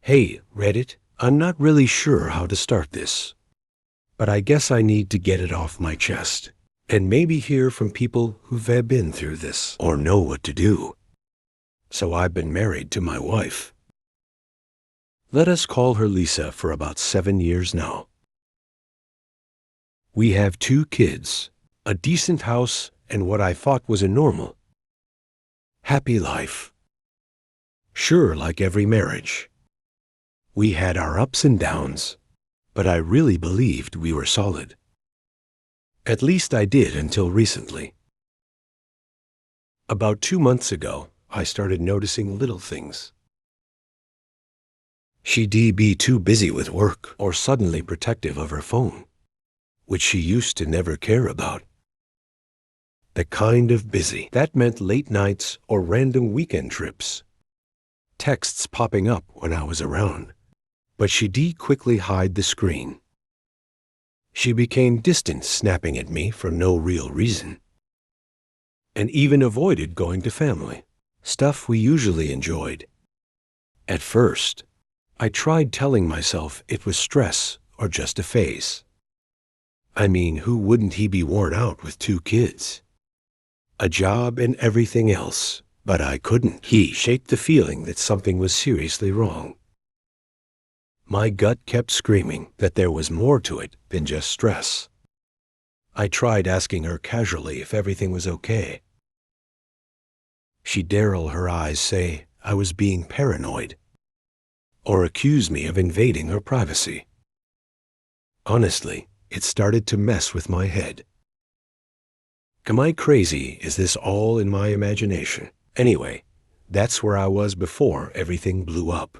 Hey, Reddit, I'm not really sure how to start this, but I guess I need to get it off my chest and maybe hear from people who've been through this or know what to do. So I've been married to my wife. Let us call her Lisa for about 7 years now. We have 2 kids, a decent house, and what I thought was a normal, happy life. Sure, like every marriage. We had our ups and downs, but I really believed we were solid. At least I did until recently. About 2 months ago, I started noticing little things. She'd be too busy with work or suddenly protective of her phone, which she used to never care about. The kind of busy that meant late nights or random weekend trips. Texts popping up when I was around, but she'd quickly hide the screen. She became distant, snapping at me for no real reason, and even avoided going to family, stuff we usually enjoyed. At first, I tried telling myself it was stress or just a phase. I mean, who wouldn't he be worn out with 2 kids? A job and everything else, but I couldn't shake the feeling that something was seriously wrong. My gut kept screaming that there was more to it than just stress. I tried asking her casually if everything was okay. She'd roll her eyes, say I was being paranoid, or accuse me of invading her privacy. Honestly, it started to mess with my head. Am I crazy? Is this all in my imagination? Anyway, that's where I was before everything blew up.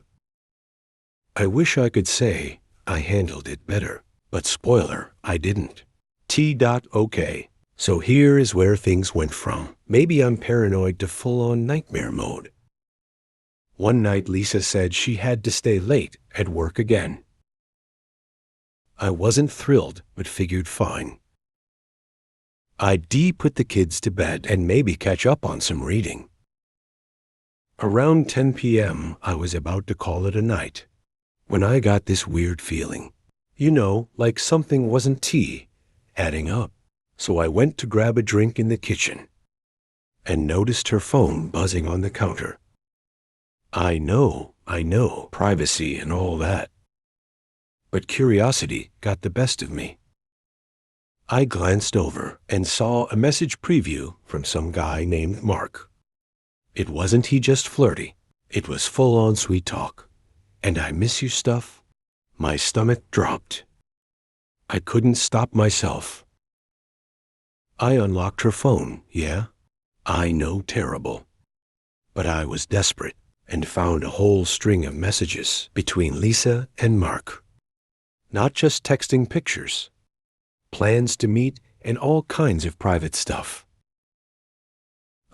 I wish I could say I handled it better, but spoiler, I didn't. Okay. So here is where things went from maybe I'm paranoid to full-on nightmare mode. One night Lisa said she had to stay late at work again. I wasn't thrilled, but figured fine. I'd put the kids to bed and maybe catch up on some reading. Around 10 p.m., I was about to call it a night when I got this weird feeling. Like something wasn't adding up. So I went to grab a drink in the kitchen and noticed her phone buzzing on the counter. I know, privacy and all that. But curiosity got the best of me. I glanced over and saw a message preview from some guy named Mark. It wasn't just flirty. It was full-on sweet talk. And I miss you stuff. My stomach dropped. I couldn't stop myself. I unlocked her phone, yeah. I know, terrible. But I was desperate and found a whole string of messages between Lisa and Mark. Not just texting pictures, plans to meet, and all kinds of private stuff.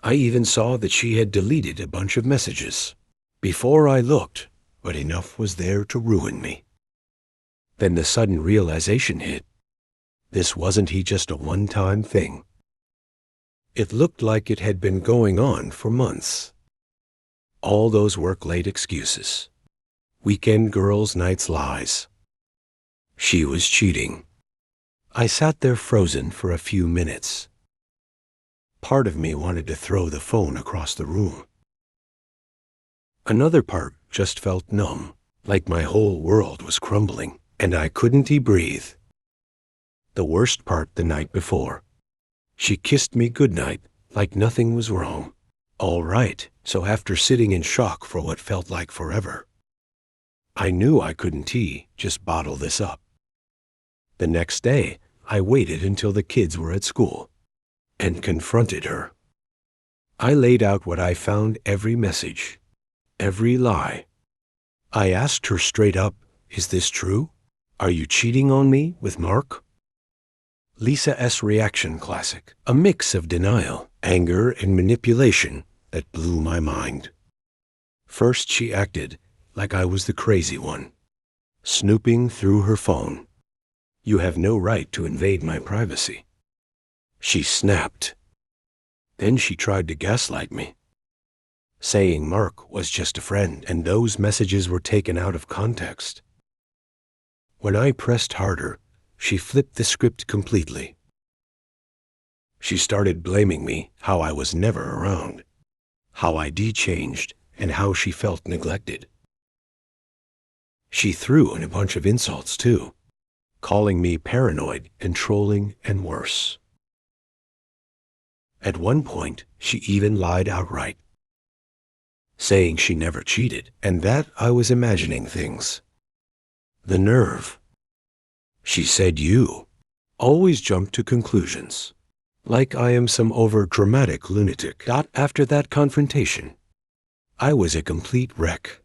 I even saw that she had deleted a bunch of messages before I looked, but enough was there to ruin me. Then the sudden realization hit. This wasn't just a one-time thing. It looked like it had been going on for months. All those work-late excuses. Weekend girls' nights lies. She was cheating. I sat there frozen for a few minutes. Part of me wanted to throw the phone across the room. Another part just felt numb, like my whole world was crumbling, and I couldn't breathe. The worst part the night before. She kissed me goodnight like nothing was wrong. All right, so after sitting in shock for what felt like forever, I knew I couldn't just bottle this up. The next day, I waited until the kids were at school and confronted her. I laid out what I found, every message, every lie. I asked her straight up, is this true? Are you cheating on me with Mark? Lisa's reaction classic, a mix of denial, anger, and manipulation that blew my mind. First, she acted like I was the crazy one, snooping through her phone. You have no right to invade my privacy. She snapped. Then she tried to gaslight me. saying Mark was just a friend, and those messages were taken out of context. When I pressed harder, she flipped the script completely. She started blaming me, how I was never around, how I changed, and how she felt neglected. She threw in a bunch of insults too, calling me paranoid, controlling, and worse. At one point, she even lied outright, saying she never cheated and that I was imagining things. The nerve. She said you always jump to conclusions, like I am some over-dramatic lunatic. After that confrontation, I was a complete wreck.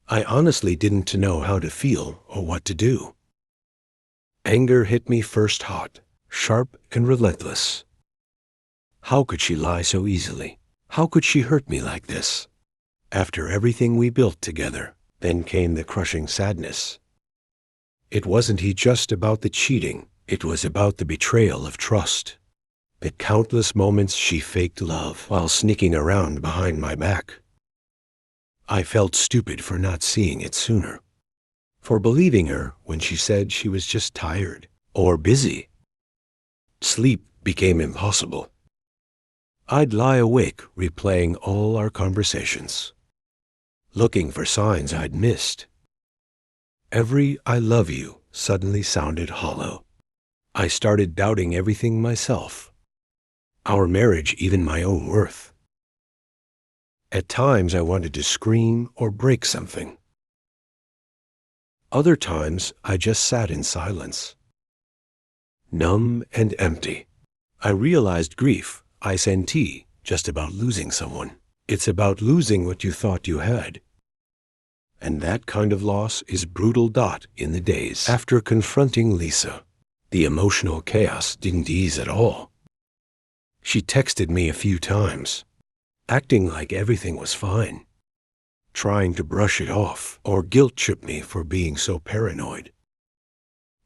I honestly didn't know how to feel or what to do. Anger hit me first hot, sharp, and relentless. How could she lie so easily? How could she hurt me like this? After everything we built together, then came the crushing sadness. It wasn't just about the cheating, it was about the betrayal of trust. The countless moments she faked love while sneaking around behind my back. I felt stupid for not seeing it sooner, for believing her when she said she was just tired or busy. Sleep became impossible. I'd lie awake replaying all our conversations, looking for signs I'd missed. Every "I love you" suddenly sounded hollow. I started doubting everything myself, our marriage, even my own worth. At times I wanted to scream or break something. Other times I just sat in silence, numb and empty. I realized grief isn't just about losing someone. It's about losing what you thought you had. And that kind of loss is brutal. In the days after confronting Lisa, the emotional chaos didn't ease at all. She texted me a few times, acting like everything was fine, trying to brush it off or guilt-trip me for being so paranoid.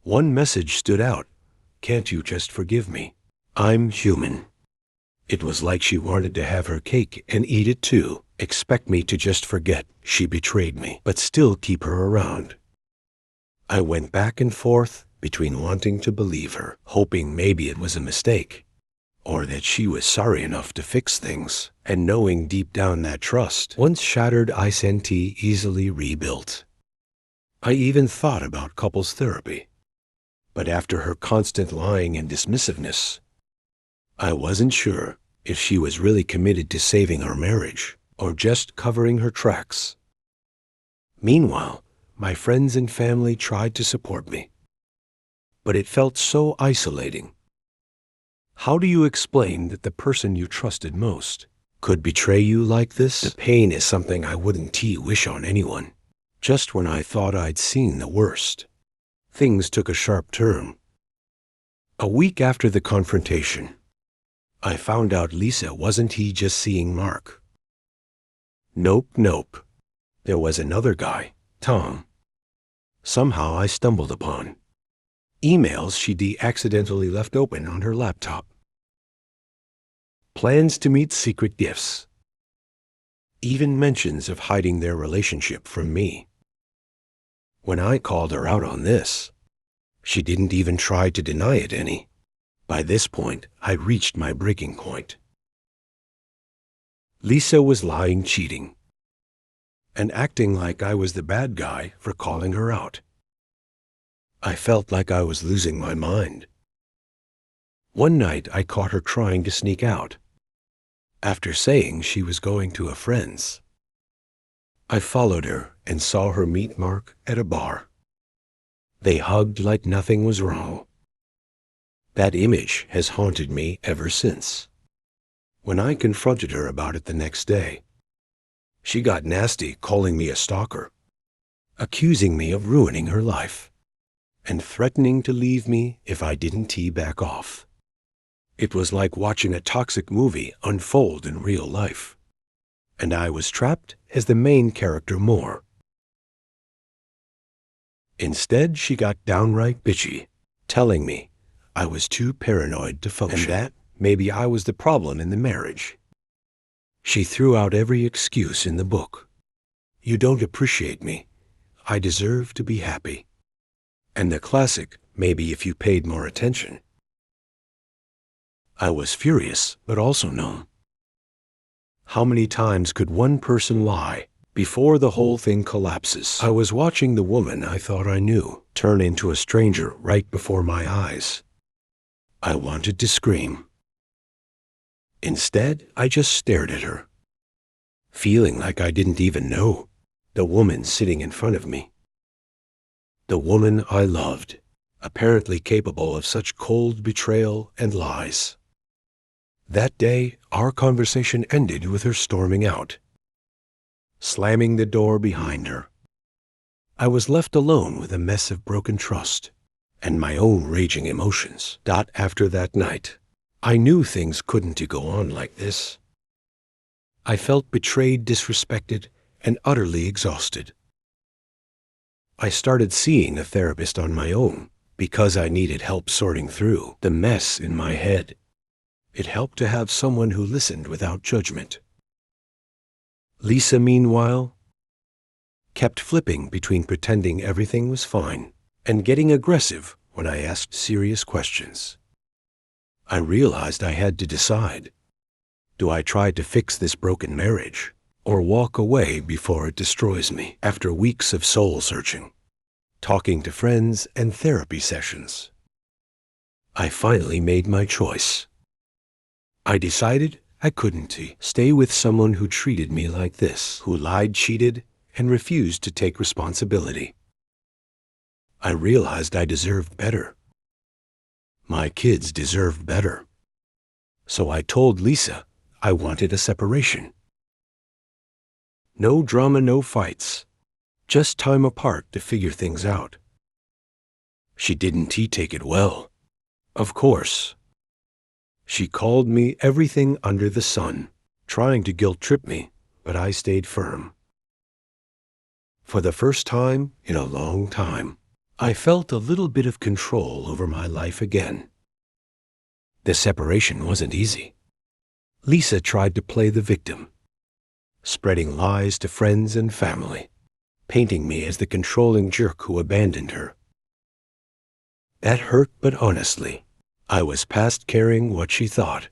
One message stood out: "Can't you just forgive me? I'm human." It was like she wanted to have her cake and eat it too, expect me to just forget she betrayed me, but still keep her around. I went back and forth between wanting to believe her, hoping maybe it was a mistake, or that she was sorry enough to fix things, and knowing deep down that trust, once shattered, isn't easily rebuilt. I even thought about couples therapy, but after her constant lying and dismissiveness, I wasn't sure if she was really committed to saving our marriage or just covering her tracks. Meanwhile, my friends and family tried to support me, but it felt so isolating. How do you explain that the person you trusted most could betray you like this? The pain is something I wouldn't wish on anyone. Just when I thought I'd seen the worst, things took a sharp turn. A week after the confrontation, I found out Lisa wasn't just seeing Mark. Nope. There was another guy, Tom. Somehow I stumbled upon emails she'd accidentally left open on her laptop. Plans to meet, secret gifts. Even mentions of hiding their relationship from me. When I called her out on this, she didn't even try to deny it any. By this point, I reached my breaking point. Lisa was lying, cheating, and acting like I was the bad guy for calling her out. I felt like I was losing my mind. One night, I caught her trying to sneak out, after saying she was going to a friend's. I followed her and saw her meet Mark at a bar. They hugged like nothing was wrong. That image has haunted me ever since. When I confronted her about it the next day, she got nasty, calling me a stalker, accusing me of ruining her life, and threatening to leave me if I didn't back off. It was like watching a toxic movie unfold in real life, and I was trapped as the main character more. Instead, she got downright bitchy, telling me I was too paranoid to function, and that maybe I was the problem in the marriage. She threw out every excuse in the book. You don't appreciate me. I deserve to be happy. And the classic, maybe if you paid more attention. I was furious, but also numb. How many times could one person lie before the whole thing collapses? I was watching the woman I thought I knew turn into a stranger right before my eyes. I wanted to scream. Instead, I just stared at her, feeling like I didn't even know the woman sitting in front of me. The woman I loved, apparently capable of such cold betrayal and lies. That day, our conversation ended with her storming out, slamming the door behind her. I was left alone with a mess of broken trust and my own raging emotions. After that night, I knew things couldn't go on like this. I felt betrayed, disrespected, and utterly exhausted. I started seeing a therapist on my own because I needed help sorting through the mess in my head. It helped to have someone who listened without judgment. Lisa, meanwhile, kept flipping between pretending everything was fine and getting aggressive when I asked serious questions. I realized I had to decide. Do I try to fix this broken marriage or walk away before it destroys me? After weeks of soul searching, talking to friends, and therapy sessions, I finally made my choice. I decided I couldn't stay with someone who treated me like this, who lied, cheated, and refused to take responsibility. I realized I deserved better. My kids deserved better. So I told Lisa I wanted a separation. No drama, no fights. Just time apart to figure things out. She didn't take it well. Of course. She called me everything under the sun, trying to guilt-trip me, but I stayed firm. For the first time in a long time, I felt a little bit of control over my life again. The separation wasn't easy. Lisa tried to play the victim, spreading lies to friends and family, painting me as the controlling jerk who abandoned her. That hurt, but honestly, I was past caring what she thought.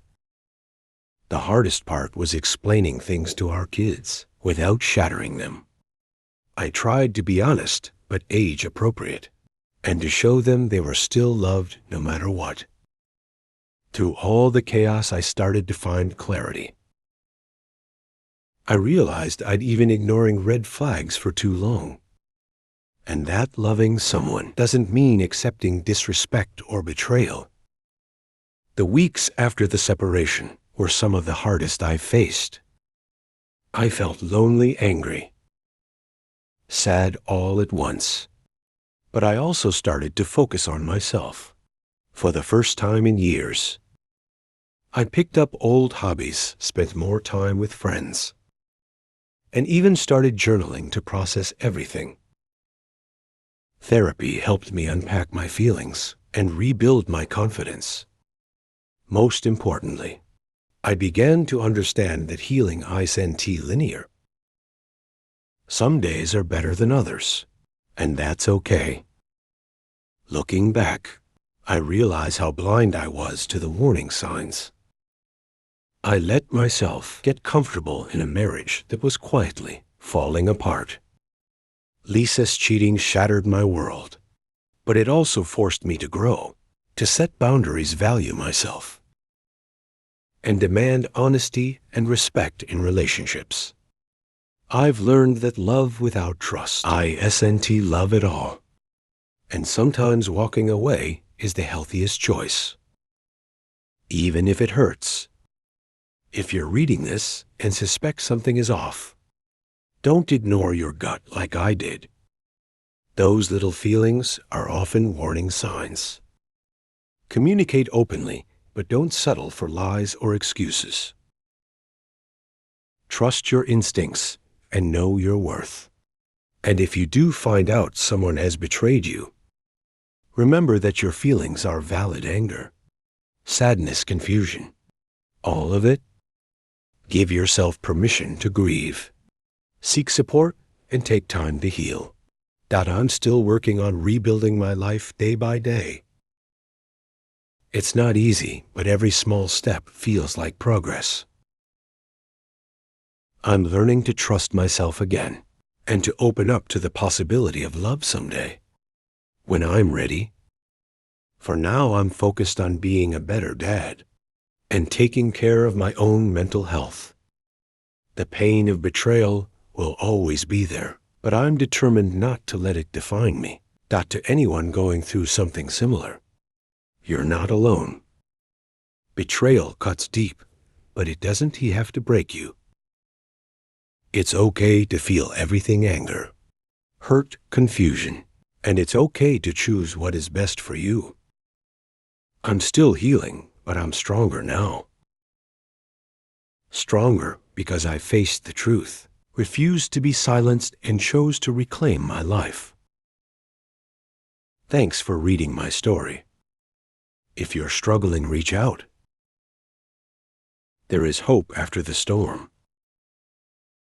The hardest part was explaining things to our kids without shattering them. I tried to be honest, but age appropriate, and to show them they were still loved no matter what. Through all the chaos, I started to find clarity. I realized I'd been ignoring red flags for too long. And that loving someone doesn't mean accepting disrespect or betrayal. The weeks after the separation were some of the hardest I've faced. I felt lonely, angry, sad all at once. But I also started to focus on myself. For the first time in years, I picked up old hobbies, spent more time with friends, and even started journaling to process everything. Therapy helped me unpack my feelings and rebuild my confidence. Most importantly, I began to understand that healing isn't linear. Some days are better than others, and that's okay. Looking back, I realize how blind I was to the warning signs. I let myself get comfortable in a marriage that was quietly falling apart. Lisa's cheating shattered my world, but it also forced me to grow, to set boundaries, value myself, and demand honesty and respect in relationships. I've learned that love without trust isn't love at all, and sometimes walking away is the healthiest choice, even if it hurts. If you're reading this and suspect something is off, don't ignore your gut like I did. Those little feelings are often warning signs. Communicate openly, but don't settle for lies or excuses. Trust your instincts and know your worth. And if you do find out someone has betrayed you, remember that your feelings are valid: anger, sadness, confusion. All of it Give yourself permission to grieve. Seek support and take time to heal. I'm still working on rebuilding my life day by day. It's not easy, but every small step feels like progress. I'm learning to trust myself again and to open up to the possibility of love someday, when I'm ready. For now, I'm focused on being a better dad and taking care of my own mental health. The pain of betrayal will always be there, but I'm determined not to let it define me. To anyone going through something similar, you're not alone. Betrayal cuts deep, but it doesn't have to break you. It's okay to feel everything: anger, hurt, confusion, and it's okay to choose what is best for you. I'm still healing, but I'm stronger now. Stronger because I faced the truth, refused to be silenced, and chose to reclaim my life. Thanks for reading my story. If you're struggling, reach out. There is hope after the storm.